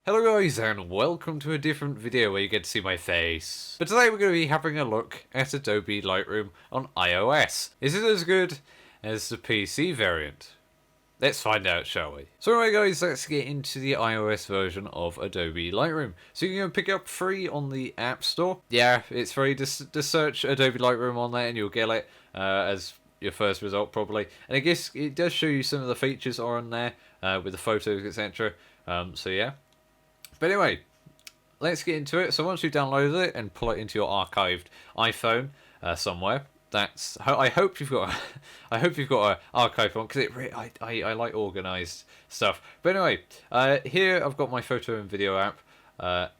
Hello guys and welcome to a different video where you get to see my face. But today we're going to be having a look at Adobe Lightroom on iOS. Is it as good as the PC variant? Let's find out, shall we? So anyway guys, let's get into the iOS version of Adobe Lightroom. So you can pick it up free on the App Store. Yeah, it's free. Just search Adobe Lightroom on there and you'll get it as your first result probably. And I guess it does show you some of the features are on there with the photos, etc. So yeah. But anyway, let's get into it. So once you've downloaded it and pull it into your archived iPhone somewhere, I hope you've got I hope you've got an archive one because I like organized stuff. But anyway, here I've got my photo and video app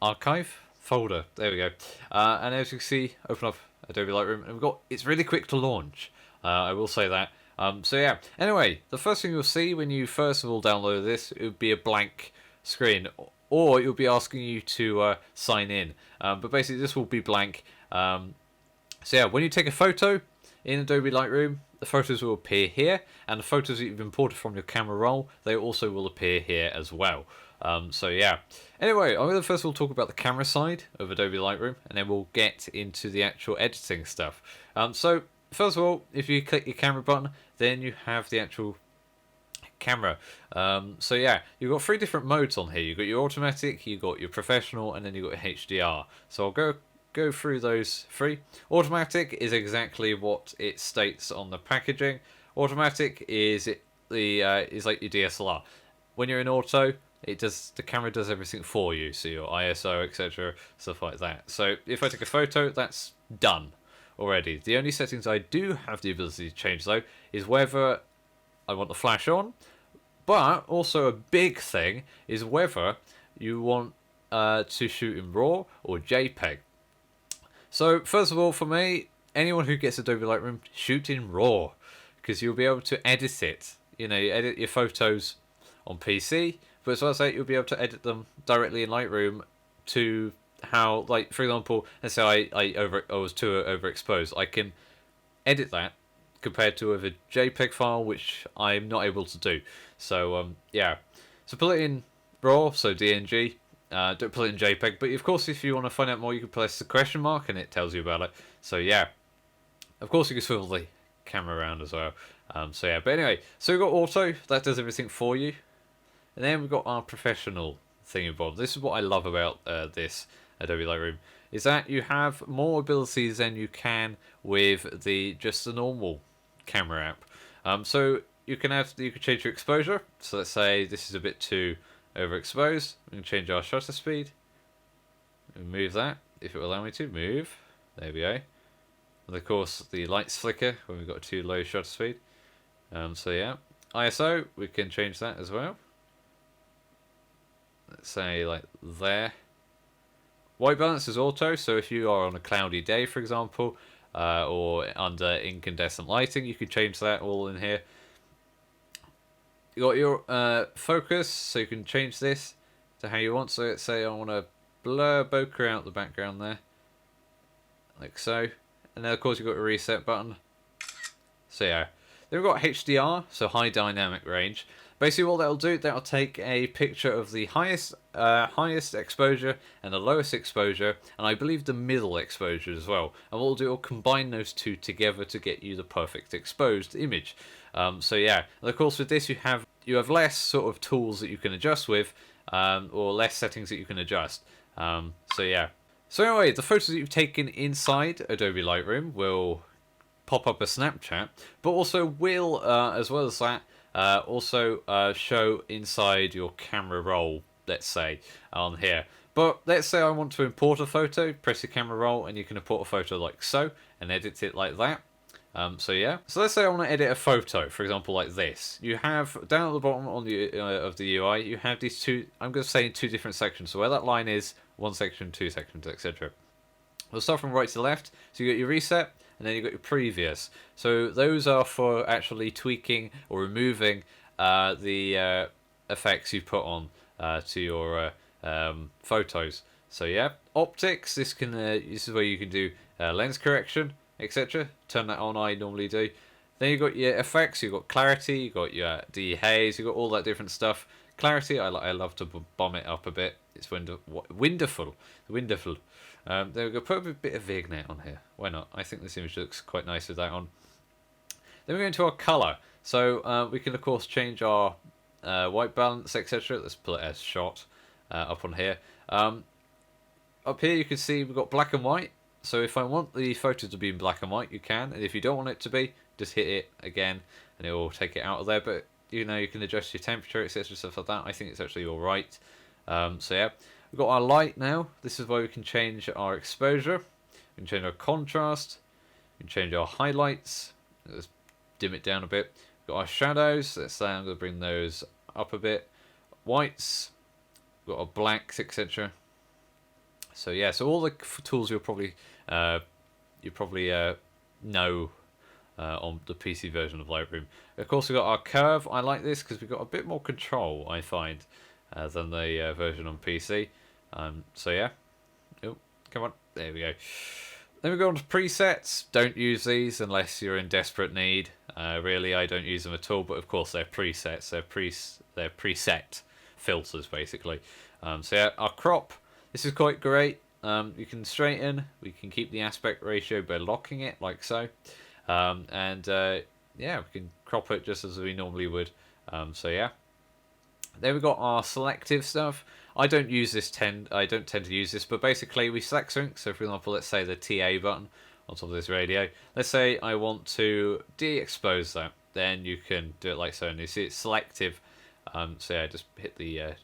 archive folder. There we go. And as you can see, open up Adobe Lightroom, and it's really quick to launch. I will say that. So yeah. Anyway, the first thing you'll see when you first of all download this, it would be a blank screen. Or it'll be asking you to sign in. But basically this will be blank. So yeah, when you take a photo in Adobe Lightroom, the photos will appear here. And the photos that you've imported from your camera roll, they also will appear here as well. So yeah. Anyway, I'm going to first of all talk about the camera side of Adobe Lightroom. And then we'll get into the actual editing stuff. So first of all, if you click your camera button, then you have the actual camera. So yeah, you've got three different modes on here. You've got your automatic, you've got your professional, and then you've got HDR. So I'll go through those three. Automatic is exactly what it states on the packaging. Automatic is like your DSLR. When you're in auto, the camera does everything for you. So your ISO, etc., stuff like that. So if I take a photo, that's done already. The only settings I do have the ability to change though is whether I want the flash on. But also a big thing is whether you want to shoot in RAW or JPEG. So first of all, for me, anyone who gets Adobe Lightroom, shoot in RAW, because you'll be able to edit it. You know, you edit your photos on PC, but as well as that, you'll be able to edit them directly in Lightroom to how, like, for example, let's say I was too overexposed. I can edit that compared to a JPEG file, which I'm not able to do. So yeah, so pull it in RAW, so DNG. Don't pull it in JPEG, but of course, if you want to find out more, you can press the question mark, and it tells you about it. So yeah, of course you can swivel the camera around as well. So yeah, but anyway, so we've got auto that does everything for you, and then we've got our professional thing involved. This is what I love about this Adobe Lightroom, is that you have more abilities than you can with just the normal camera app. So you can change your exposure. So let's say this is a bit too overexposed. We can change our shutter speed. Move that if it will allow me to move. There we go. And of course the lights flicker when we've got too low shutter speed. So yeah, ISO, we can change that as well. Let's say like there. White balance is auto, so if you are on a cloudy day, for example, or under incandescent lighting, you can change that all in here. You got your focus, so you can change this to how you want. So let's say I want to blur bokeh out the background there, like so. And then of course you've got a reset button. So yeah, then we've got HDR, so high dynamic range. Basically what that'll do, that'll take a picture of the highest exposure and the lowest exposure, and I believe the middle exposure as well. And what it'll do, it'll combine those two together to get you the perfect exposed image. So yeah, and of course with this you have less sort of tools that you can adjust with, or less settings that you can adjust. So yeah. So anyway, the photos that you've taken inside Adobe Lightroom will pop up a Snapchat, but also will, as well as that, also show inside your camera roll, let's say, on here. But let's say I want to import a photo, press the camera roll, and you can import a photo like so, and edit it like that. So yeah. So let's say I want to edit a photo, for example, like this. You have, down at the bottom on the of the UI, you have these two, I'm going to say in two different sections. So where that line is, one section, two sections, etc. We'll start from right to left. So you got your reset, and then you've got your previous. So those are for actually tweaking or removing the effects you put on to your photos. So yeah, optics. This is where you can do lens correction, etc. Turn that on. I normally do. Then you've got your effects. You've got clarity. You've got your dehaze. You've got all that different stuff. Clarity, I love to bomb it up a bit. It's wonderful. There we go. Put a bit of vignette on here. Why not? I think this image looks quite nice with that on. Then we go into our color. So we can of course change our white balance, etc. Let's put it as shot up on here. Up here you can see we've got black and white. So if I want the photo to be in black and white, you can. And if you don't want it to be, just hit it again and it will take it out of there. But you know, you can adjust your temperature, etc. Stuff like that. I think it's actually all right. So yeah, we've got our light now. This is where we can change our exposure. We can change our contrast. We can change our highlights. Let's dim it down a bit. We've got our shadows. Let's say I'm going to bring those up a bit. Whites. We've got our blacks, etc. So yeah, so all the tools you'll probably know on the PC version of Lightroom. Of course, we've got our curve. I like this because we've got a bit more control, I find, than the version on PC. So yeah. Oh, come on. There we go. Then we go on to presets. Don't use these unless you're in desperate need. Really, I don't use them at all. But of course, they're presets. They're preset filters, basically. So yeah, our crop. This is quite great. You can straighten. We can keep the aspect ratio by locking it, like so. Yeah, we can crop it just as we normally would. So yeah. Then we've got our selective stuff. I don't tend to use this, but basically we select something. So for example, let's say the TA button on top of this radio. Let's say I want to de-expose that. Then you can do it like so, and you see it's selective. So yeah, just hit the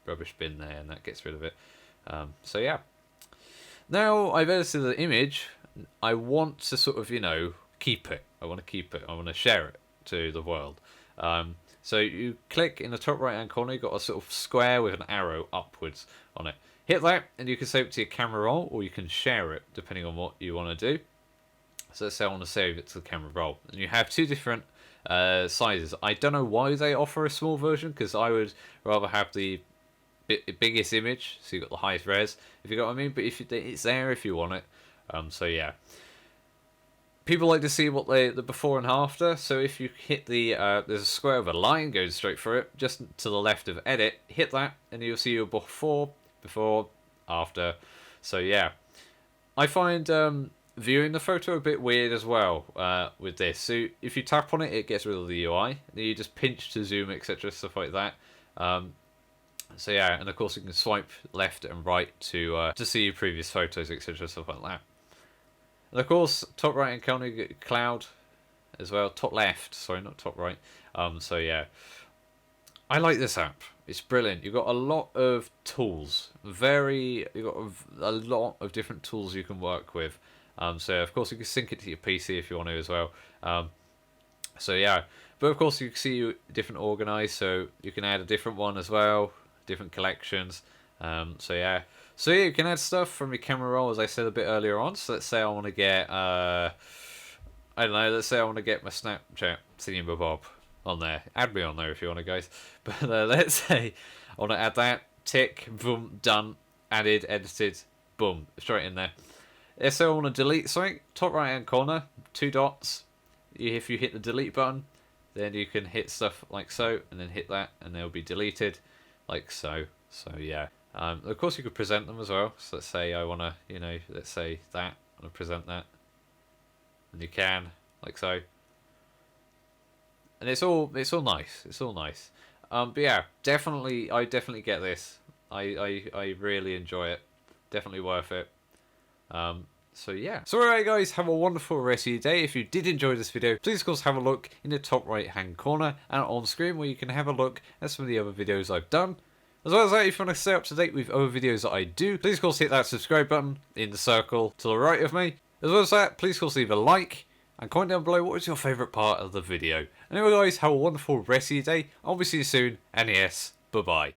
rubbish bin there, and that gets rid of it. So yeah. Now I've edited the image. I want to sort of, you know, keep it. I want to keep it. I want to share it to the world. So you click in the top right hand corner, you've got a sort of square with an arrow upwards on it. Hit that and you can save it to your camera roll, or you can share it depending on what you want to do. So let's say I want to save it to the camera roll. And you have two different sizes. I don't know why they offer a small version, because I would rather have the biggest image, so you've got the highest res, if you got what I mean. But if it's there if you want it. So yeah. People like to see what the before and after. So if you hit the there's a square with a line going straight through it, just to the left of edit, hit that and you'll see your before, after. So yeah, I find viewing the photo a bit weird as well with this. So if you tap on it, it gets rid of the UI. Then you just pinch to zoom, etc., stuff like that. So yeah, and of course you can swipe left and right to see your previous photos, etc., stuff like that. And of course, top right hand corner, you get cloud as well. Top left, sorry, not top right. So yeah, I like this app. It's brilliant. You've got a lot of tools. You've got a lot of different tools you can work with. So of course you can sync it to your PC if you want to as well. So yeah, but of course you can see different organized. So you can add a different one as well, different collections. So yeah. So yeah, you can add stuff from your camera roll, as I said a bit earlier on. So let's say I want to get, I don't know, let's say I want to get my Snapchat thingamabob on there. Add me on there if you want to, guys. But let's say I want to add that. Tick, boom, done, added, edited, boom, straight in there. Let's say I want to delete something, top right hand corner, 2 dots. If you hit the delete button, then you can hit stuff like so, and then hit that, and they'll be deleted, like so. So yeah. Of course you could present them as well. So let's say I want to, you know, let's say that, I want to present that. And you can, like so. And it's all nice. It's all nice. But yeah, I definitely get this. I really enjoy it. Definitely worth it. So yeah. So alright guys, have a wonderful rest of your day. If you did enjoy this video, please of course have a look in the top right hand corner and on screen, where you can have a look at some of the other videos I've done. As well as that, if you want to stay up to date with other videos that I do, please of course hit that subscribe button in the circle to the right of me. As well as that, please of course leave a like and comment down below what was your favourite part of the video. Anyway guys, have a wonderful rest of your day. I'll be seeing you soon, and yes, bye bye.